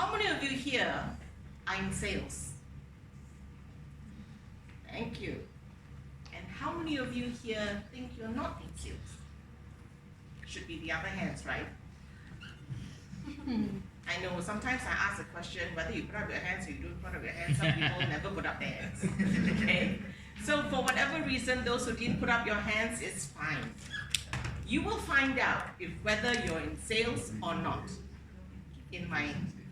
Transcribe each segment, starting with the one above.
How many of you here are in sales? Thank you. And how many of you here think you're not in sales? Should be the other hands, right? I know sometimes I ask a question whether you put up your hands or you don't put up your hands. Some people never put up their hands. Okay? So for whatever reason, those who didn't put up your hands, it's fine. You will find out whether you're in sales or not in my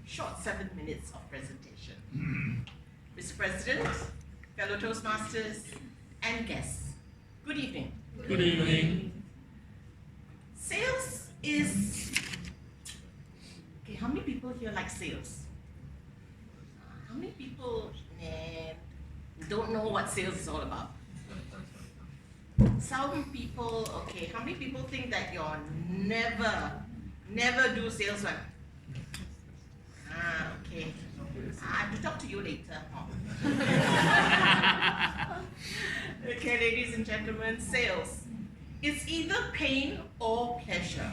short 7 minutes of presentation. Mr. President, fellow Toastmasters, and guests, good evening. Good evening. Sales is... Okay, how many people here like sales? How many people don't know what sales is all about? Some people, okay, how many people think that you're never do sales work? Okay. I have to talk to you later. Okay, ladies and gentlemen, sales. It's either pain or pleasure.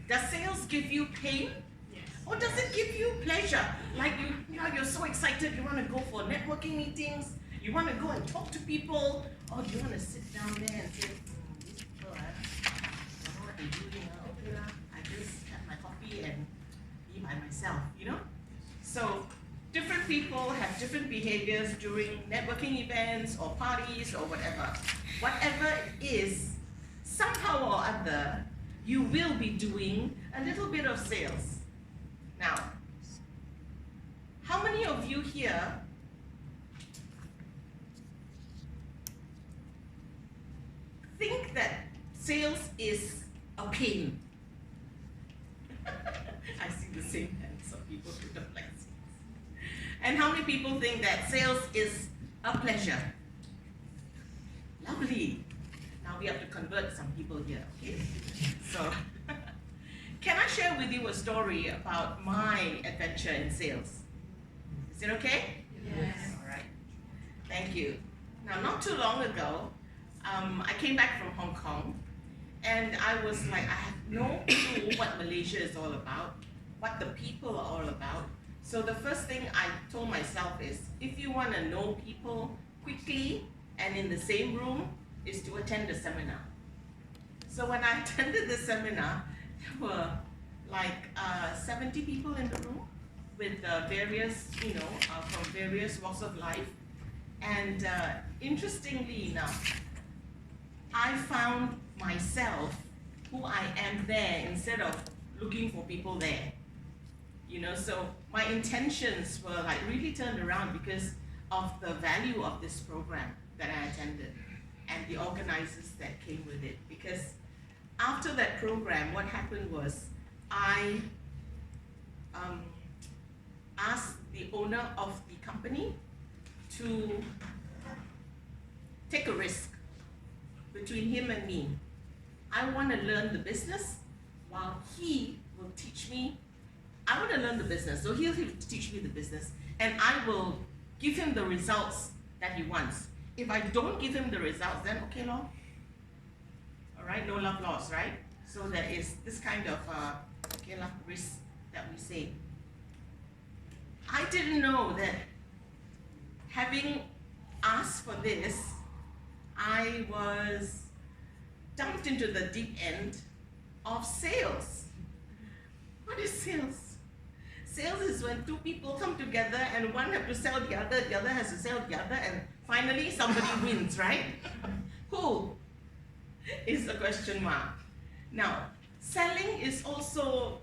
Does sales give you pain? Yes. Or does it give you pleasure? Like you're so excited, you want to go for networking meetings, you want to go and talk to people, or do you want to sit down there and say, these people, I don't know what they're doing, okay, I just have my coffee and be by myself, you know? So different people have different behaviors during networking events or parties or whatever. Whatever it is, somehow or other, you will be doing a little bit of sales. Now, how many of you here think that sales is a pain? I see the same hands of people who don't like sales. And how many people think that sales is a pleasure? Lovely. Now we have to convert some people here, okay? So, can I share with you a story about my adventure in sales? Is it okay? Yes. All right. Thank you. Now, not too long ago, I came back from Hong Kong, and I was like, I have no clue what Malaysia is all about, what the people are all about. So the first thing I told myself is, if you want to know people quickly and in the same room, is to attend the seminar. So when I attended the seminar, there were like 70 people in the room with various, from various walks of life. And interestingly enough, I found myself who I am there instead of looking for people there. So my intentions were like really turned around because of the value of this program that I attended and the organizers that came with it. Because after that program, what happened was I asked the owner of the company to take a risk between him and me. I want to learn the business while he will teach me. I want to learn the business, so he'll teach me the business, and I will give him the results that he wants. If I don't give him the results, then okay, lor. All right, no love lost, right? So there is this kind of risk that we say. I didn't know that having asked for this, I was dumped into the deep end of sales. What is sales? Sales is when two people come together and one has to sell the other has to sell the other, and finally somebody wins, right? Who is a question mark. Now, selling is also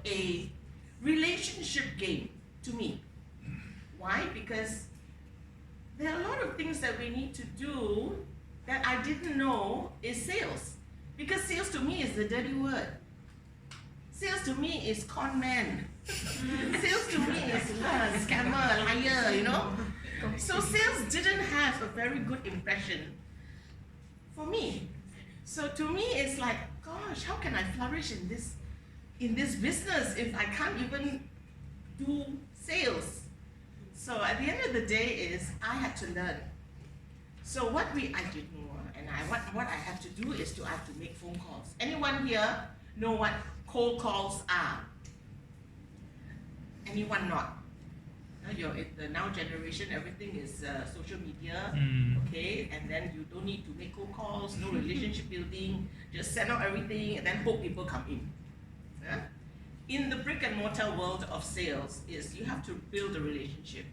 a relationship game to me. Why? Because there are a lot of things that we need to do that I didn't know is sales. Because sales to me is the dirty word. Sales to me is con man. Sales to me is scammer, liar, So sales didn't have a very good impression for me. So to me, it's like, gosh, how can I flourish in this business if I can't even do sales? So at the end of the day is I had to learn. So what I did more, and what I have to do is I have to make phone calls. Anyone here know what cold calls are. Anyone not. The now generation, everything is social media, okay, and then you don't need to make cold calls, no relationship building, just send out everything and then hope people come in. Yeah? In the brick and mortar world of sales, is you have to build a relationship.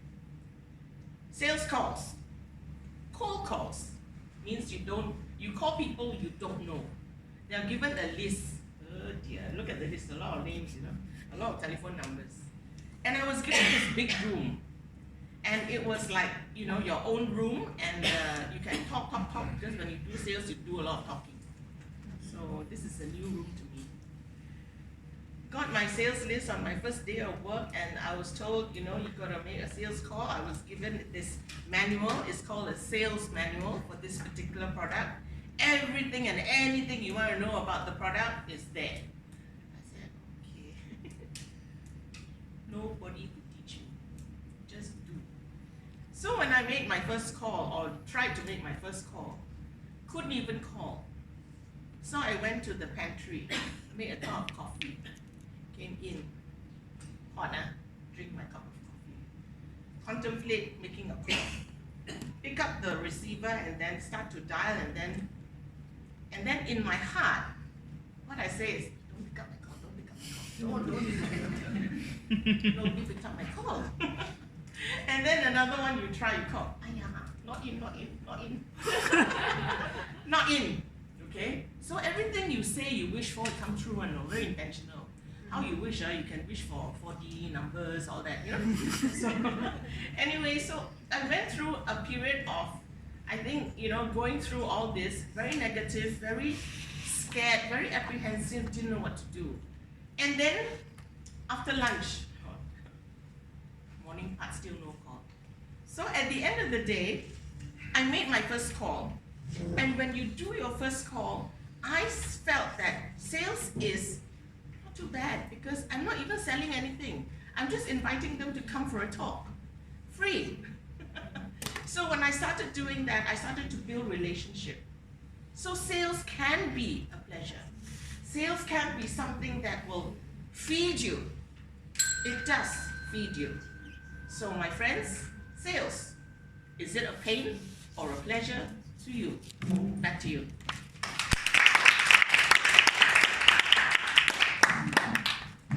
Sales calls, cold calls, means you call people you don't know. They are given a list. Oh dear, look at the list, a lot of names, a lot of telephone numbers. And I was given this big room, and it was like, your own room, and you can talk, because when you do sales, you do a lot of talking. So this is a new room to me. Got my sales list on my first day of work, and I was told, you got to make a sales call. I was given this manual. It's called a sales manual for this particular product. Everything and anything you want to know about the product is there. Nobody could teach you. Just do. So when I made my first call, or tried to make my first call, couldn't even call. So I went to the pantry, made a cup of coffee, came in, hot, drink my cup of coffee, contemplate making a call, pick up the receiver and then start to dial, and then in my heart, what I say is, don't pick up my call, don't pick up my call, don't pick up my call. Nobody picked up my call. And then another one you try, you call, not in. Not in. Okay? So everything you say you wish for, it comes true and very intentional. How you wish, you can wish for 40 numbers, all that, So anyway, so I went through a period of, I think, going through all this, very negative, very scared, very apprehensive, didn't know what to do. And then after lunch, morning part, still no call. So at the end of the day, I made my first call. And when you do your first call, I felt that sales is not too bad because I'm not even selling anything. I'm just inviting them to come for a talk. Free. So when I started doing that, I started to build relationship. So sales can be a pleasure. Sales can be something that will feed you. It does feed you. So my friends, sales, is it a pain or a pleasure to you? Back to you.